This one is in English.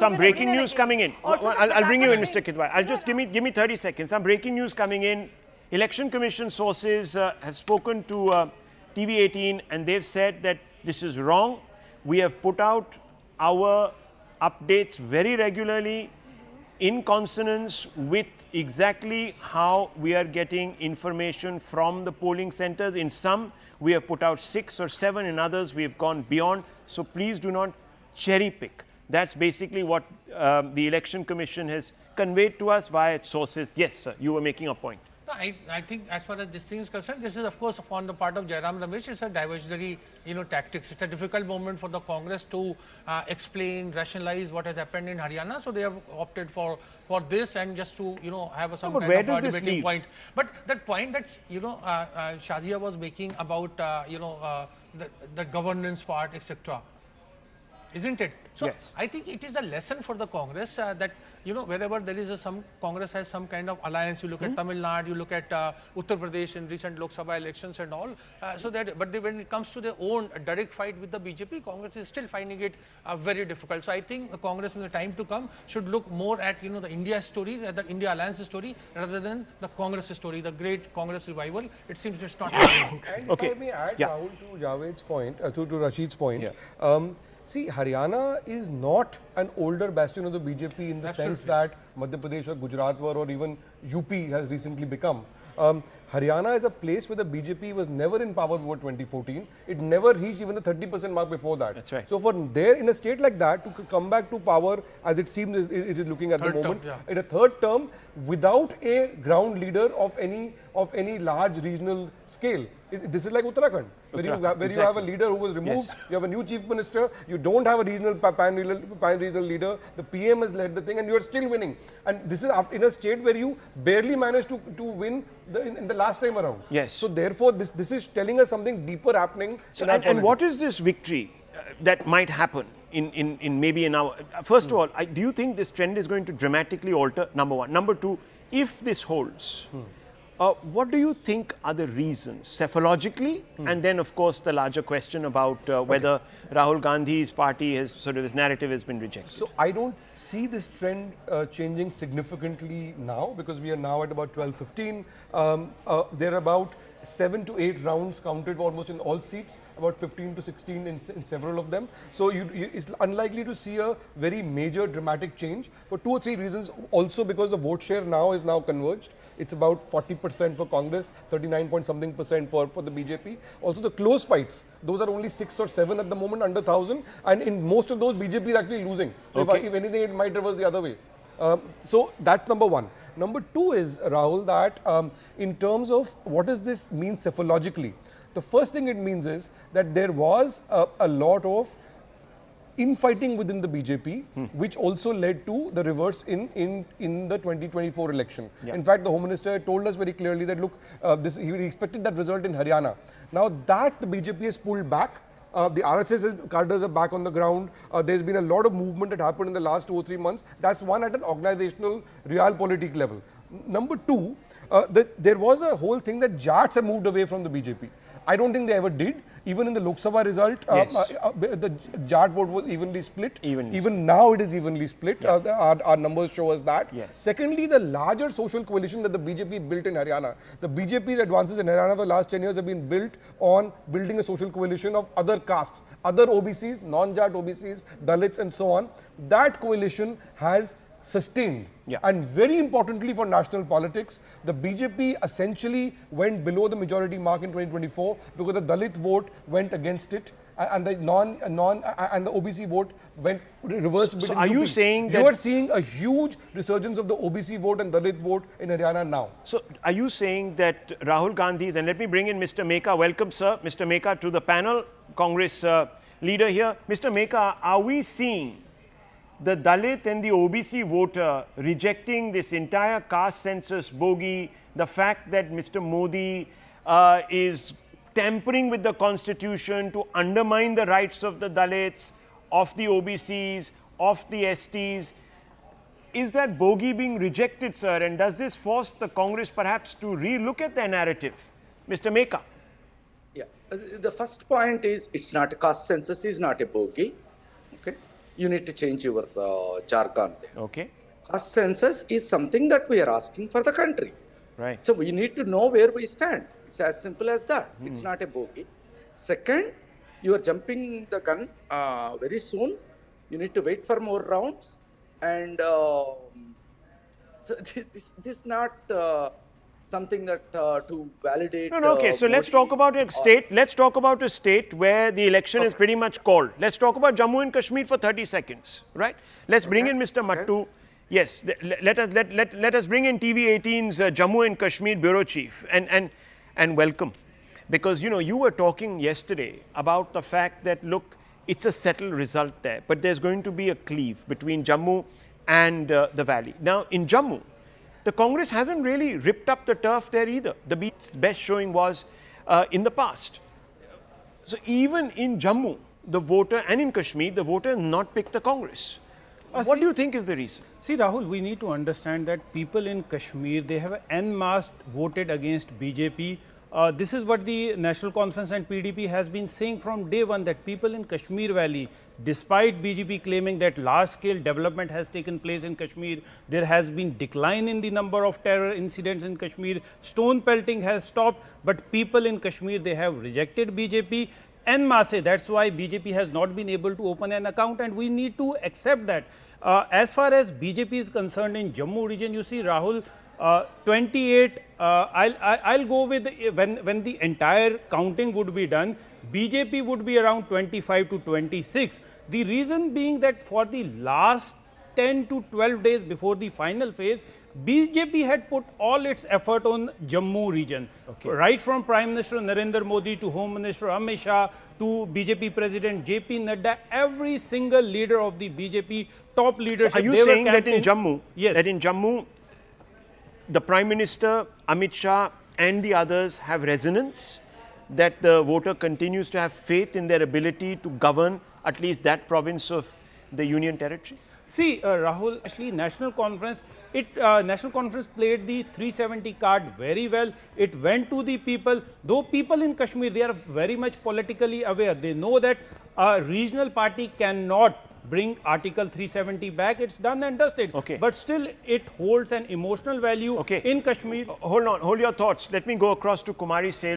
some breaking news coming in. I'll bring you in, Mr. Kidwai. I'll just give me 30 seconds. Some breaking news coming in. Election Commission sources have spoken to TV18 and they've said that this is wrong. We have put out our updates very regularly in consonance with exactly how we are getting information from the polling centers. In some, we have put out 6 or 7. In others, we have gone beyond. So please do not cherry pick. That's basically what the Election Commission has conveyed to us via its sources. Yes, sir, you were making a point. No, I think as far as this thing is concerned, this is of course on the part of Jairam Ramesh, it's a diversionary, tactics. It's a difficult moment for the Congress to explain, rationalize what has happened in Haryana. So they have opted for this and just to, have some kind of debating point. But that point that, Shazia was making about, the governance part, etc. Isn't it? So yes. I think it is a lesson for the Congress that, wherever there is Congress has some kind of alliance, you look at Tamil Nadu, you look at Uttar Pradesh in recent Lok Sabha elections and all. When it comes to their own direct fight with the BJP, Congress is still finding it very difficult. So I think the Congress in the time to come should look more at, the India story, the India alliance story, rather than the Congress story, the great Congress revival. It seems it's not happening. And if I may add, Rahul, to Javed's point, to Rashid's point, see, Haryana is not an older bastion of the BJP in the sense that Madhya Pradesh or Gujarat were, or even UP has recently become. Haryana is a place where the BJP was never in power before 2014. It never reached even the 30% mark before that. That's right. So for there, in a state like that, to come back to power, as it seems it is looking at the moment, in a third term, without a ground leader of any large regional scale. This is like Uttarakhand, where you have a leader who was removed, you have a new chief minister, you don't have a regional pan-regional leader, the PM has led the thing and you are still winning. And this is in a state where you barely managed to win in the last time around. Yes. So therefore, this is telling us something deeper happening. So, and what is this victory that might happen in maybe an hour? First of all, do you think this trend is going to dramatically alter? Number one. Number two, if this holds, what do you think are the reasons, cephalogically, and then, of course, the larger question about whether Rahul Gandhi's party his narrative has been rejected? So I don't see this trend changing significantly now, because we are now at about 12-15. There are about 7 to 8 rounds counted almost in all seats, about 15 to 16 in several of them. So it's unlikely to see a very major dramatic change for 2 or 3 reasons. Also because the vote share now is converged. It's about 40% for Congress, 39 point something percent for the BJP. Also the close fights, those are only 6 or 7 at the moment, under 1,000. And in most of those, BJP is actually losing. So if anything, it might reverse the other way. So that's number one. Number two is, Rahul, that in terms of what does this mean cephalogically, the first thing it means is that there was a lot of infighting within the BJP, which also led to the reverse in the 2024 election. Yeah. In fact, the Home Minister told us very clearly that, look, he expected that result in Haryana. Now that the BJP has pulled back, the RSS cadres are back on the ground. There's been a lot of movement that happened in the last 2 or 3 months. That's one at an organizational, realpolitik level. Number two, there was a whole thing that Jats have moved away from the BJP. I don't think they ever did. Even in the Lok Sabha result, the Jat vote was evenly split. Even now it is evenly split. Yeah. Our numbers show us that. Yes. Secondly, the larger social coalition that the BJP built in Haryana. The BJP's advances in Haryana for the last 10 years have been built on building a social coalition of other castes, other OBCs, non-Jat OBCs, Dalits and so on. That coalition has sustained. Yeah. And very importantly for national politics, the BJP essentially went below the majority mark in 2024 because the Dalit vote went against it and the and the OBC vote went reversed. So are you saying that you are seeing a huge resurgence of the OBC vote and Dalit vote in Haryana now? So are you saying that Rahul Gandhi, and let me bring in Mr. Meka. Welcome, sir. Mr. Meka to the panel, Congress leader here. Mr. Meka, are we seeing the Dalit and the OBC voter rejecting this entire caste census bogey, the fact that Mr. Modi is tampering with the constitution to undermine the rights of the Dalits, of the OBCs, of the STs? Is that bogey being rejected, sir? And does this force the Congress perhaps to re-look at their narrative? Mr. Meka. Yeah, the first point is it's not a caste census, is not a bogey. Okay. you need to change your jargon there. Okay. Caste census is something that we are asking for the country. Right. So we need to know where we stand. It's as simple as that. It's not a bogey. Second, you are jumping the gun very soon. You need to wait for more rounds. And so this is not something that to validate. No, no, okay. So let's talk about a state. Let's talk about a state where the election is pretty much called. Let's talk about Jammu and Kashmir for 30 seconds, right? Let's bring in Mr. Mattu. Yes, let us bring in TV18's Jammu and Kashmir bureau chief and welcome, because you were talking yesterday about the fact that look, it's a settled result there, but there's going to be a cleave between Jammu and the valley. Now in Jammu, the Congress hasn't really ripped up the turf there either. The best showing was in the past. So even in Jammu, the voter, and in Kashmir, the voter not picked the Congress. What do you think is the reason? See, Rahul, we need to understand that people in Kashmir, they have en masse voted against BJP. This is what the National Conference and PDP has been saying from day one, that people in Kashmir Valley, despite BJP claiming that large-scale development has taken place in Kashmir, there has been decline in the number of terror incidents in Kashmir, stone pelting has stopped, but people in Kashmir, they have rejected BJP en masse. That's why BJP has not been able to open an account, and we need to accept that. As far as BJP is concerned in Jammu region, you see, Rahul, 28, I'll go with when the entire counting would be done, BJP would be around 25 to 26. The reason being that for the last 10 to 12 days before the final phase, BJP had put all its effort on Jammu region. Right from Prime Minister Narendra Modi to Home Minister Amit Shah to BJP President JP Nadda, every single leader of the BJP top leadership. So are you saying that in Jammu, yes, that in Jammu, the Prime Minister, Amit Shah and the others have resonance, that the voter continues to have faith in their ability to govern at least that province of the Union Territory? See, Rahul, actually National Conference played the 370 card very well. It went to the people. Though people in Kashmir, they are very much politically aware. They know that a regional party cannot bring Article 370 back. It's done and dusted. Okay. But still, it holds an emotional value in Kashmir. Hold on, hold your thoughts. Let me go across to Kumari Sale.